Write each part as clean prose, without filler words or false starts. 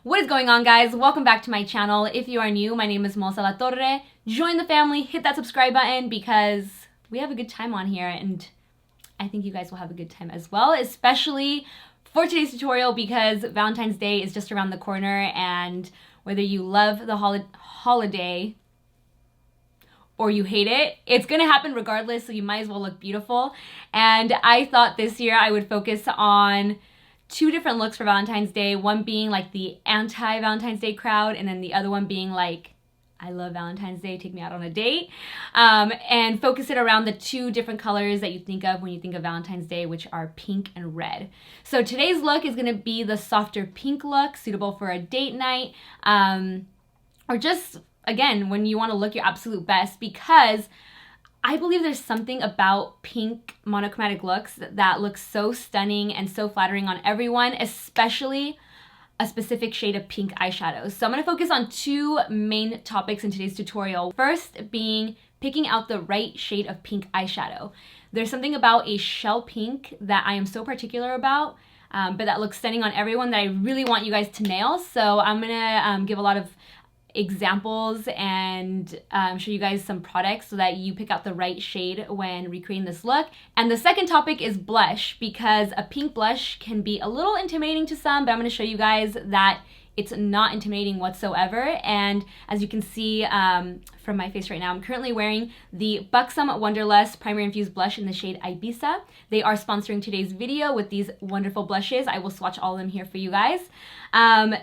What is going on, guys? Welcome back to my channel. If you are new, my name is Alatorre. Join the family, hit that subscribe button because we have a good time on here and I think you guys will have a good time as well, especially for today's tutorial because Valentine's Day is just around the corner, and whether you love the holiday or you hate it, it's gonna happen regardless, so you might as well look beautiful. And I thought this year I would focus on two different looks for Valentine's Day, one being like the anti-Valentine's Day crowd, and then the other one being like, I love Valentine's Day, take me out on a date, and focus it around the two different colors that you think of when you think of Valentine's Day, which are pink and red. So today's look is gonna be the softer pink look, suitable for a date night, or just, again, when you wanna look your absolute best, because I believe there's something about pink monochromatic looks that looks so stunning and so flattering on everyone, especially a specific shade of pink eyeshadow. So I'm going to focus on two main topics in today's tutorial. First being picking out the right shade of pink eyeshadow. There's something about a shell pink that I am so particular about, but that looks stunning on everyone that I really want you guys to nail. So I'm going to give a lot of examples and show you guys some products so that you pick out the right shade when recreating this look. And the second topic is blush, because a pink blush can be a little intimidating to some, but I'm going to show you guys that it's not intimidating whatsoever. And as you can see from my face right now, I'm currently wearing the Buxom Wanderlust Primer-Infused blush in the shade Ibiza. They are sponsoring today's video with these wonderful blushes. I will swatch all of them here for you guys.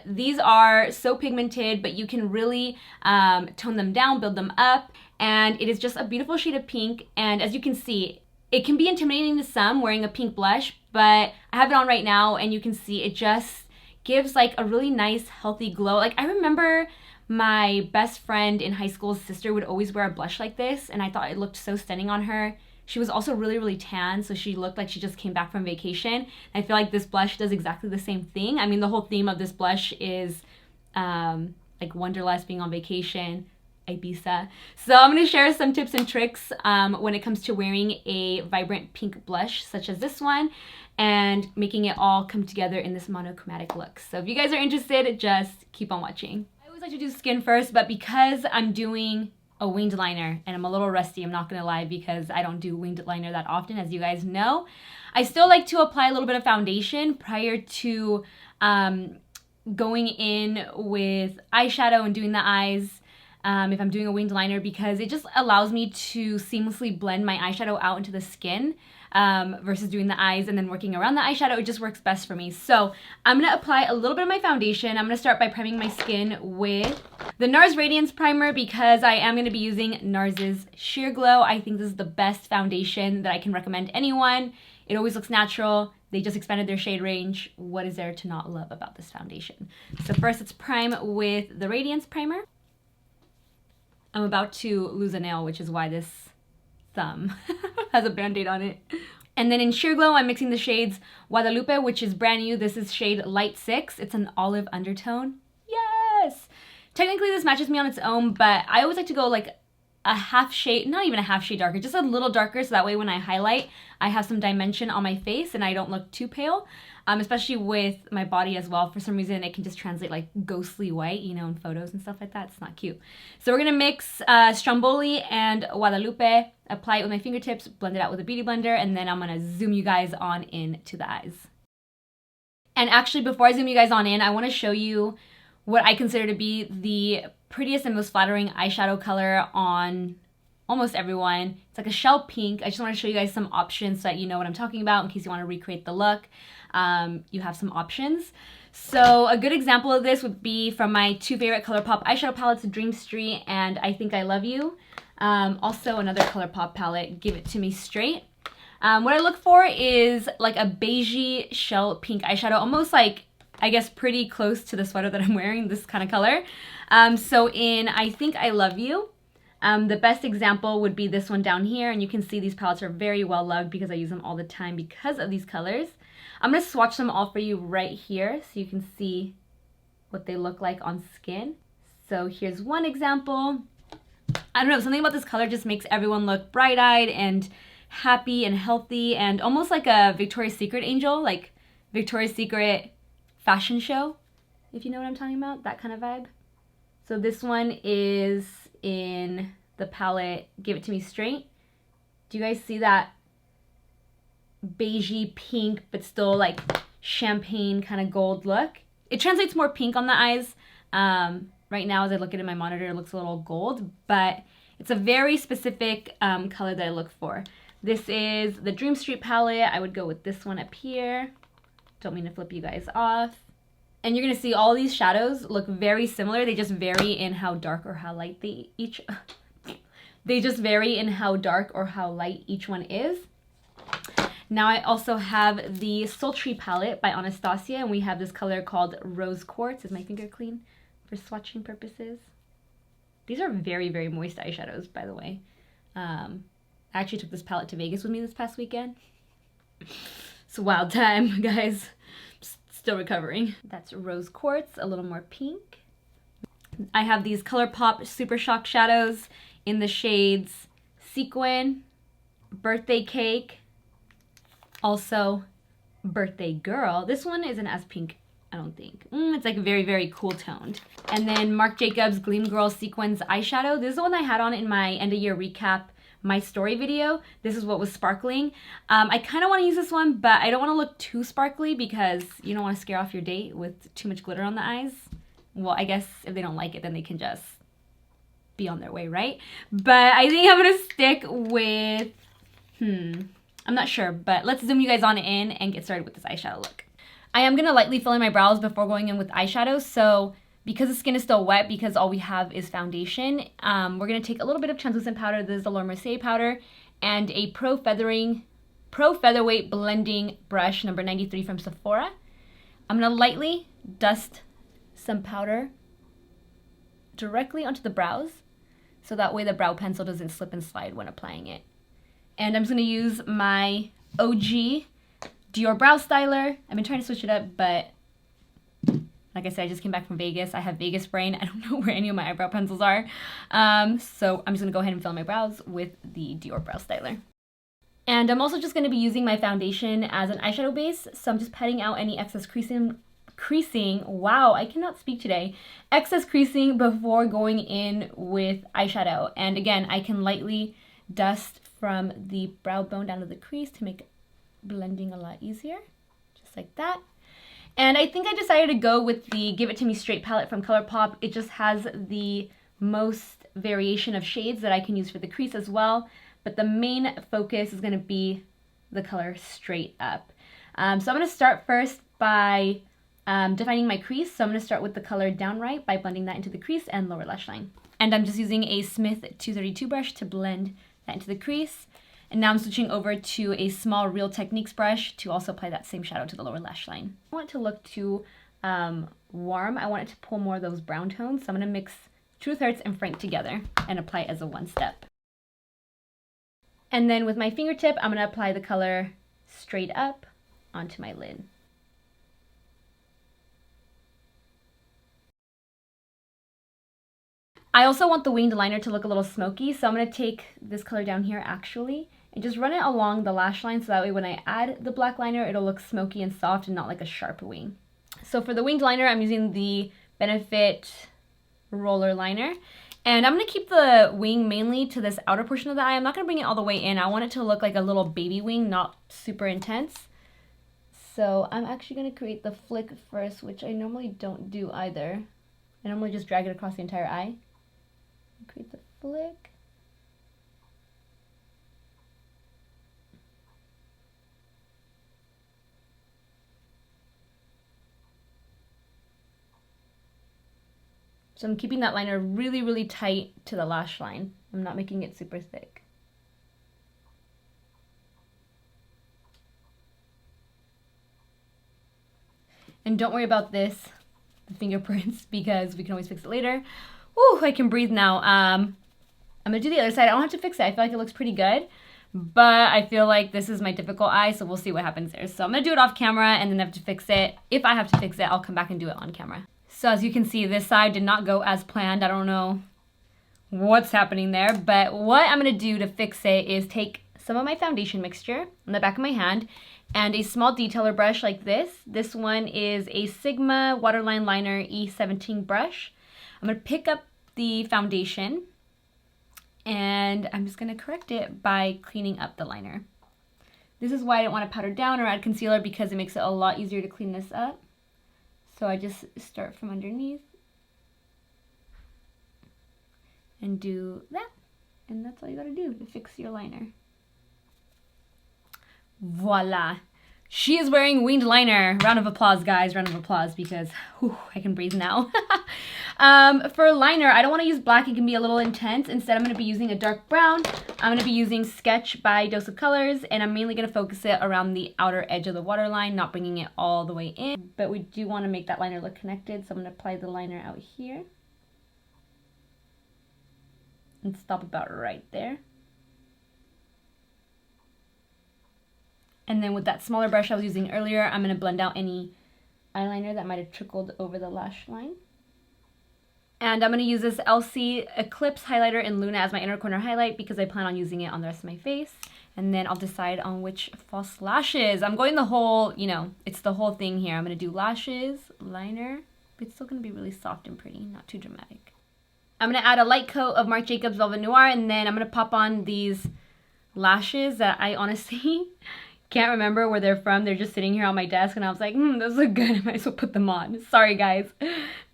These are so pigmented, but you can really tone them down, build them up, and it is just a beautiful shade of pink. And as you can see, it can be intimidating to some wearing a pink blush, but I have it on right now and you can see it just gives like a really nice healthy glow. Like, I remember my best friend in high school's sister would always wear a blush like this, and I thought it looked so stunning on her. She was also really tan, so she looked like she just came back from vacation. I feel like this blush does exactly the same thing. I mean, the whole theme of this blush is like Wanderlust, being on vacation, Ibiza. So I'm going to share some tips and tricks when it comes to wearing a vibrant pink blush such as this one and making it all come together in this monochromatic look. So if you guys are interested, just keep on watching. I always like to do skin first, but because I'm doing a winged liner and I'm a little rusty, I'm not gonna lie, because I don't do winged liner that often, as you guys know, I still like to apply a little bit of foundation prior to going in with eyeshadow and doing the eyes if I'm doing a winged liner, because it just allows me to seamlessly blend my eyeshadow out into the skin versus doing the eyes and then working around the eyeshadow. It just works best for me. So I'm going to apply a little bit of my foundation. I'm going to start by priming my skin with the NARS Radiance primer, because I am going to be using NARS's Sheer Glow. I think this is the best foundation that I can recommend anyone. It always looks natural. They just expanded their shade range. What is there to not love about this foundation? So first, let's prime with the Radiance primer. I'm about to lose a nail, which is why this thumb has a band-aid on it. And then in Sheer Glow, I'm mixing the shades Guadelupe, which is brand new. This is shade Light 6. It's an olive undertone. Yes! Technically, this matches me on its own, but I always like to go like a half shade, not even a half shade darker, just a little darker, so that way when I highlight, I have some dimension on my face and I don't look too pale. Especially with my body as well. For some reason, it can just translate like ghostly white, you know, in photos and stuff like that. It's not cute. So we're gonna mix Stromboli and Guadelupe, apply it with my fingertips, blend it out with a beauty blender, and then I'm gonna zoom you guys on in to the eyes. And actually, before I zoom you guys on in, I wanna show you what I consider to be the prettiest and most flattering eyeshadow color on almost everyone. It's like a shell pink. I just want to show you guys some options so that you know what I'm talking about in case you want to recreate the look. You have some options. So a good example of this would be from my two favorite ColourPop eyeshadow palettes, Dream Street and I Think I Love You. Also another ColourPop palette, Give It To Me Straight. What I look for is like a beigey shell pink eyeshadow, almost like, I guess, pretty close to the sweater that I'm wearing, this kind of color. So in I Think I Love You, the best example would be this one down here, and you can see these palettes are very well loved because I use them all the time because of these colors. I'm going to swatch them all for you right here so you can see what they look like on skin. So here's one example. I don't know, something about this color just makes everyone look bright-eyed and happy and healthy and almost like a Victoria's Secret angel, like Victoria's Secret fashion show. if you know what I'm talking about, that kind of vibe. So this one is in the palette Give It To Me Straight. Do you guys see that beigey pink, but still like champagne kind of gold look? It translates more pink on the eyes. Right now, as I look at it in my monitor, it looks a little gold, but it's a very specific color that I look for. This is the Dream Street palette. I would go with this one up here. Don't mean to flip you guys off. And you're gonna see all these shadows look very similar. They just vary in how dark or how light they each one is. Now I also have the Sultry palette by Anastasia, and we have this color called Rose Quartz. Is my finger clean for swatching purposes? These are very, very moist eyeshadows, by the way. I actually took this palette to Vegas with me this past weekend. It's a wild time, guys. Still recovering. That's Rose Quartz, a little more pink. I have these ColourPop Super Shock shadows in the shades Sequin, Birthday Cake, also Birthday Girl. This one isn't as pink, I don't think. It's like very, very cool toned. And then Marc Jacobs Gleam Girl Sequins eyeshadow. This is the one I had on in my end of year recap My Story video. This is what was sparkling. I kind of want to use this one, but I don't want to look too sparkly because you don't want to scare off your date with too much glitter on the eyes. Well, I guess if they don't like it, then they can just be on their way, right? But I think I'm going to stick with, I'm not sure, but let's zoom you guys on in and get started with this eyeshadow look. I am going to lightly fill in my brows before going in with eyeshadow, so because the skin is still wet, because all we have is foundation, we're going to take a little bit of translucent powder. This is the Mercier powder, and a Pro Featherweight Blending Brush number 93 from Sephora. I'm going to lightly dust some powder directly onto the brows, so that way the brow pencil doesn't slip and slide when applying it. And I'm just going to use my OG Dior Brow Styler. I've been trying to switch it up, but like I said, I just came back from Vegas. I have Vegas brain. I don't know where any of my eyebrow pencils are. So I'm just going to go ahead and fill in my brows with the Dior Brow Styler. And I'm also just going to be using my foundation as an eyeshadow base. So I'm just patting out any excess creasing. Wow, I cannot speak today. Excess creasing before going in with eyeshadow. And again, I can lightly dust from the brow bone down to the crease to make blending a lot easier. Just like that. And I think I decided to go with the Give It To Me Straight palette from ColourPop. It just has the most variation of shades that I can use for the crease as well. But the main focus is going to be the color Straight Up. So I'm going to start first by defining my crease. So I'm going to start with the color Downright by blending that into the crease and lower lash line. And I'm just using a Smith 232 brush to blend that into the crease. And now I'm switching over to a small Real Techniques brush to also apply that same shadow to the lower lash line. I don't want it to look too warm. I want it to pull more of those brown tones. So I'm going to mix Truth Hurts and Frank together and apply it as a one step. And then with my fingertip, I'm going to apply the color Straight Up onto my lid. I also want the winged liner to look a little smoky, so I'm going to take this color down here actually and just run it along the lash line so that way when I add the black liner, it'll look smoky and soft and not like a sharp wing. So for the winged liner, I'm using the Benefit Roller Liner. And I'm going to keep the wing mainly to this outer portion of the eye. I'm not going to bring it all the way in. I want it to look like a little baby wing, not super intense. So I'm actually going to create the flick first, which I normally don't do either. I normally just drag it across the entire eye. Create the flick. So I'm keeping that liner really, really tight to the lash line. I'm not making it super thick. And don't worry about this, the fingerprints, because we can always fix it later. Ooh, I can breathe now. I'm gonna do the other side. I don't have to fix it. I feel like it looks pretty good, but I feel like this is my difficult eye, so we'll see what happens there. So I'm gonna do it off camera and then have to fix it. If I have to fix it, I'll come back and do it on camera. So as you can see, this side did not go as planned. I don't know what's happening there, but what I'm gonna do to fix it is take some of my foundation mixture on the back of my hand and a small detailer brush like this. This one is a Sigma Waterline Liner E17 brush. I'm going to pick up the foundation and I'm just going to correct it by cleaning up the liner. This is why I don't want to powder down or add concealer, because it makes it a lot easier to clean this up. So I just start from underneath and do that. And that's all you gotta do to fix your liner. Voila. She is wearing winged liner. Round of applause, guys. Round of applause, because whew, I can breathe now. For liner, I don't want to use black. It can be a little intense. Instead, I'm going to be using a dark brown. I'm going to be using Sketch by Dose of Colors, and I'm mainly going to focus it around the outer edge of the waterline, not bringing it all the way in. But we do want to make that liner look connected, so I'm going to apply the liner out here. And stop about right there. And then with that smaller brush I was using earlier, I'm going to blend out any eyeliner that might have trickled over the lash line. And I'm going to use this Elcie Eclipse highlighter in Luna as my inner corner highlight, because I plan on using it on the rest of my face. And then I'll decide on which false lashes. I'm going the whole, you know, it's the whole thing here. I'm going to do lashes, liner, but it's still going to be really soft and pretty, not too dramatic. I'm going to add a light coat of Marc Jacobs Velvet Noir, and then I'm going to pop on these lashes that I honestly can't remember where they're from. They're just sitting here on my desk, and I was like, those look good. I might as well put them on. Sorry, guys.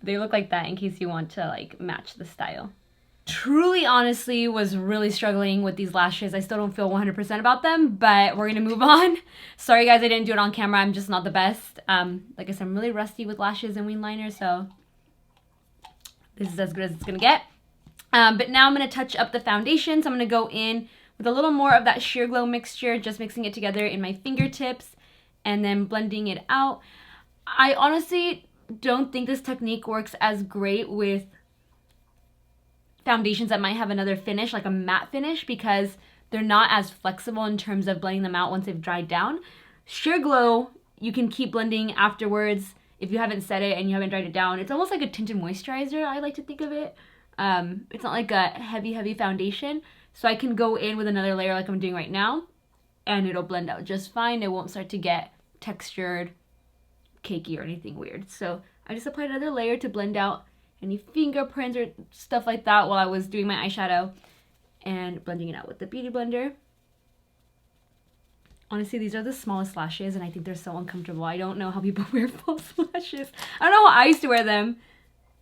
They look like that in case you want to, like, match the style. Truly, honestly, was really struggling with these lashes. I still don't feel 100% about them, but we're going to move on. Sorry, guys, I didn't do it on camera. I'm just not the best. Like I said, I'm really rusty with lashes and wing liner, so this is as good as it's going to get. But now I'm going to touch up the foundation. So I'm going to go in with a little more of that Sheer Glow mixture, just mixing it together in my fingertips and then blending it out. I honestly don't think this technique works as great with foundations that might have another finish, like a matte finish, because they're not as flexible in terms of blending them out once they've dried down. Sheer Glow, you can keep blending afterwards if you haven't set it and you haven't dried it down. It's almost like a tinted moisturizer, I like to think of it. It's not like a heavy foundation. So I can go in with another layer like I'm doing right now, and it'll blend out just fine. It won't start to get textured, cakey, or anything weird. So I just applied another layer to blend out any fingerprints or stuff like that while I was doing my eyeshadow, and blending it out with the Beauty Blender. Honestly, these are the smallest lashes, and I think they're so uncomfortable. I don't know how people wear false lashes. I don't know how I used to wear them.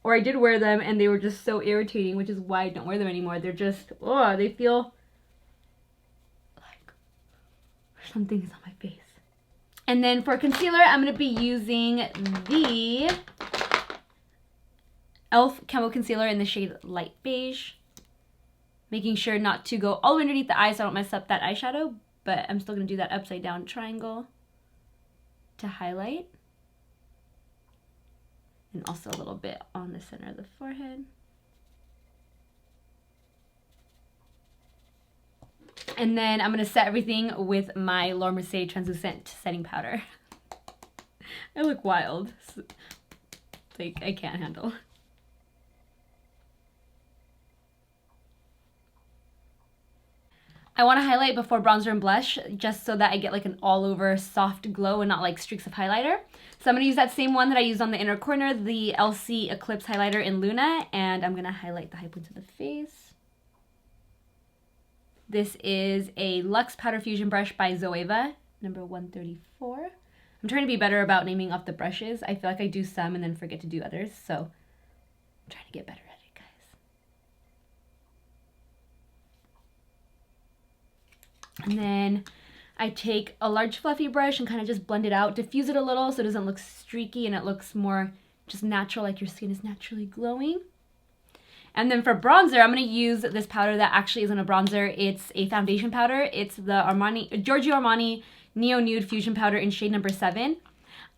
Or I did wear them, and they were just so irritating, which is why I don't wear them anymore. They're just, oh, they feel like something's on my face. And then for concealer, I'm going to be using the e.l.f. Camo Concealer in the shade Light Beige. Making sure not to go all the way underneath the eye so I don't mess up that eyeshadow. But I'm still going to do that upside down triangle to highlight. And also a little bit on the center of the forehead. And then I'm going to set everything with my Laura Mercier translucent setting powder. I look wild. Like, I can't handle. I want to highlight before bronzer and blush, just so that I get like an all over soft glow and not like streaks of highlighter. So I'm going to use that same one that I used on the inner corner, the Elcie Eclipse highlighter in Luna, and I'm going to highlight the high points of the face. This is a Luxe Powder Fusion brush by Zoeva, number 134. I'm trying to be better about naming off the brushes. I feel like I do some and then forget to do others, so I'm trying to get better at it, guys. And then I take a large fluffy brush and kind of just blend it out, diffuse it a little so it doesn't look streaky and it looks more just natural, like your skin is naturally glowing. And then for bronzer, I'm going to use this powder that actually isn't a bronzer. It's a foundation powder. It's the Giorgio Armani Neo Nude Fusion Powder in shade number 7.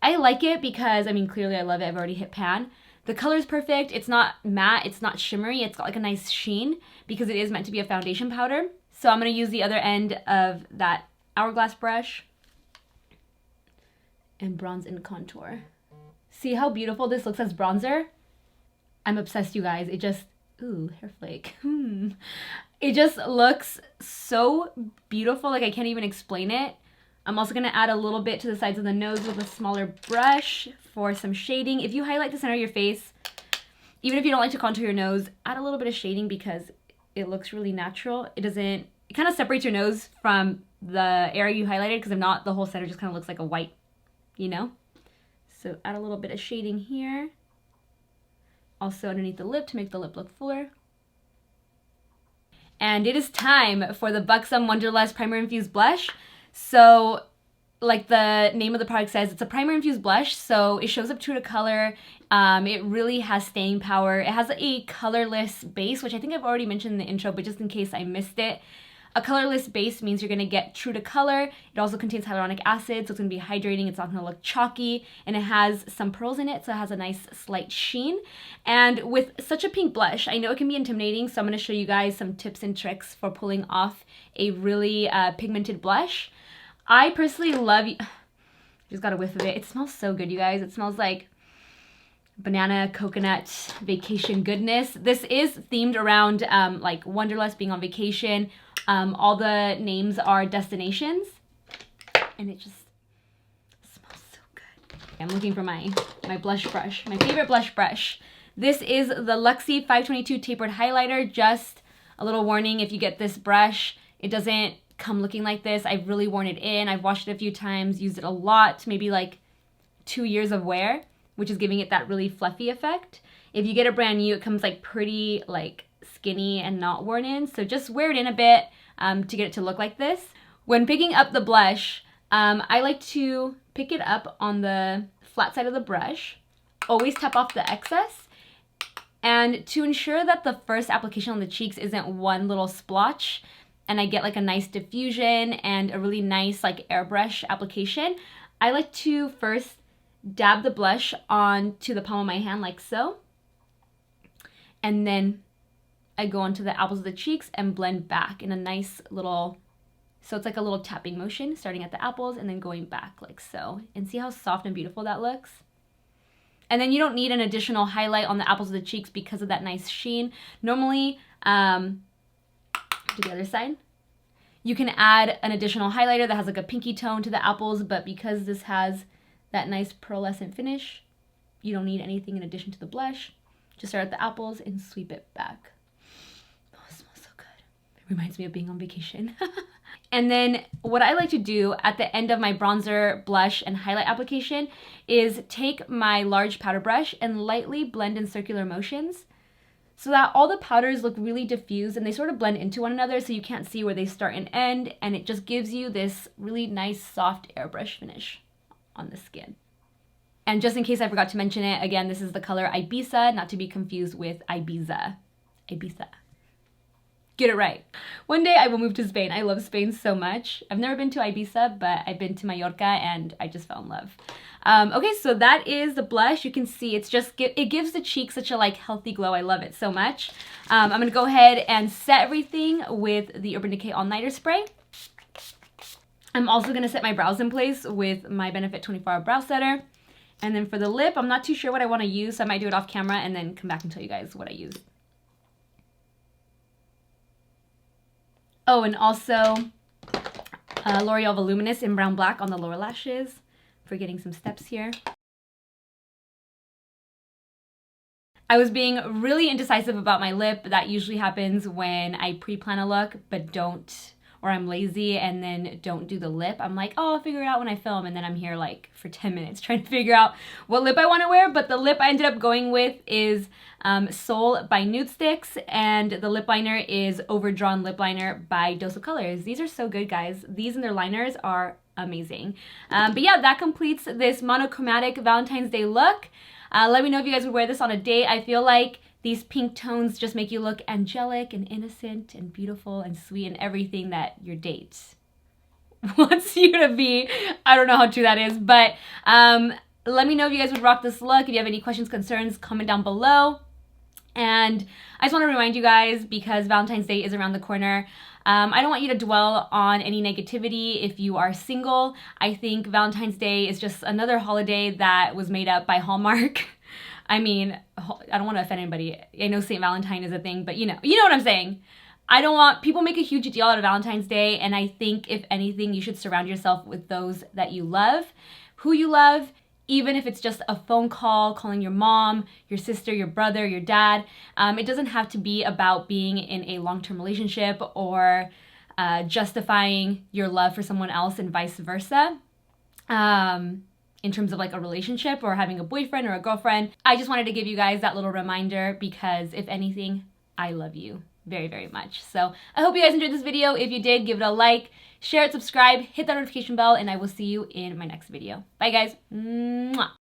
I like it because, I mean, clearly I love it. I've already hit pan. The color is perfect. It's not matte. It's not shimmery. It's got like a nice sheen because it is meant to be a foundation powder. So I'm going to use the other end of that hourglass brush and bronze and contour. See how beautiful this looks as bronzer? I'm obsessed, you guys. It just, ooh, hair flake. It just looks so beautiful. Like, I can't even explain it. I'm also going to add a little bit to the sides of the nose with a smaller brush for some shading. If you highlight the center of your face, even if you don't like to contour your nose, add a little bit of shading because it looks really natural. It kind of separates your nose from the area you highlighted, because if not, the whole center just kind of looks like a white, you know? So add a little bit of shading here. Also underneath the lip to make the lip look fuller. And it is time for the Buxom Wanderlust Primer-Infused Blush. So, like the name of the product says, it's a primer-infused blush, so it shows up true to color. It really has staying power. It has a colorless base, which I think I've already mentioned in the intro, but just in case I missed it. A colorless base means you're going to get true to color. It also contains hyaluronic acid, so it's going to be hydrating. It's not going to look chalky, and it has some pearls in it, so it has a nice slight sheen. And with such a pink blush, I know it can be intimidating, so I'm going to show you guys some tips and tricks for pulling off a really pigmented blush. I personally love, just got a whiff of it. It smells so good, you guys. It smells like banana coconut vacation goodness. This is themed around like Wanderlust, being on vacation. All the names are destinations, and it just smells so good. I'm looking for my blush brush, my favorite blush brush. This is the Luxie 522 Tapered Highlighter. Just a little warning, if you get this brush, it doesn't come looking like this. I've really worn it in. I've washed it a few times, used it a lot, maybe like 2 years of wear, which is giving it that really fluffy effect. If you get it brand new, it comes like pretty like skinny and not worn in, so just wear it in a bit to get it to look like this. When picking up the blush, I like to pick it up on the flat side of the brush, always tap off the excess, and to ensure that the first application on the cheeks isn't one little splotch and I get like a nice diffusion and a really nice like airbrush application, I like to first dab the blush onto the palm of my hand like so, and then I go onto the apples of the cheeks and blend back in a nice little, so it's like a little tapping motion, starting at the apples and then going back like so. And see how soft and beautiful that looks? And then you don't need an additional highlight on the apples of the cheeks because of that nice sheen. Normally, to the other side, you can add an additional highlighter that has like a pinky tone to the apples, but because this has that nice pearlescent finish, you don't need anything in addition to the blush. Just start at the apples and sweep it back. Reminds me of being on vacation. And then what I like to do at the end of my bronzer, blush, and highlight application is take my large powder brush and lightly blend in circular motions so that all the powders look really diffused and they sort of blend into one another, so you can't see where they start and end, and it just gives you this really nice soft airbrush finish on the skin. And just in case I forgot to mention it, again, this is the color Ibiza, not to be confused with Ibiza. Ibiza. Get it right. One day I will move to Spain. I love Spain so much. I've never been to Ibiza, but I've been to Mallorca and I just fell in love. Okay, so that is the blush. You can see it's just, it gives the cheeks such a like healthy glow. I love it so much. I'm gonna go ahead and set everything with the Urban Decay All Nighter Spray. I'm also gonna set my brows in place with my Benefit 24-Hour Brow Setter. And then for the lip, I'm not too sure what I wanna use, so I might do it off camera and then come back and tell you guys what I use. Oh, and also L'Oreal Voluminous in Brown Black on the lower lashes. Forgetting some steps here. I was being really indecisive about my lip. That usually happens when I pre-plan a look but don't, or I'm lazy and then don't do the lip. I'm like, oh, I'll figure it out when I film, and then I'm here like for 10 minutes trying to figure out what lip I want to wear. But the lip I ended up going with is Soul by Nude Sticks, and the lip liner is Overdrawn Lip Liner by Dose of Colors. These are so good, guys. These and their liners are amazing. But yeah, that completes this monochromatic Valentine's Day look. Let me know if you guys would wear this on a date. I feel like these pink tones just make you look angelic and innocent and beautiful and sweet and everything that your date wants you to be. I don't know how true that is, but let me know if you guys would rock this look. If you have any questions, concerns, comment down below. And I just want to remind you guys, because Valentine's Day is around the corner, I don't want you to dwell on any negativity if you are single. I think Valentine's Day is just another holiday that was made up by Hallmark. I mean, I don't want to offend anybody. I know St. Valentine is a thing, but you know what I'm saying. I don't want, people make a huge deal out of Valentine's Day, and I think if anything, you should surround yourself with those that you love, who you love, even if it's just a phone call, calling your mom, your sister, your brother, your dad. It doesn't have to be about being in a long-term relationship or justifying your love for someone else and vice versa. In terms of like a relationship or having a boyfriend or a girlfriend. I just wanted to give you guys that little reminder because if anything, I love you very, very much. So I hope you guys enjoyed this video. If you did, give it a like, share it, subscribe, hit that notification bell, and I will see you in my next video. Bye guys. Mwah.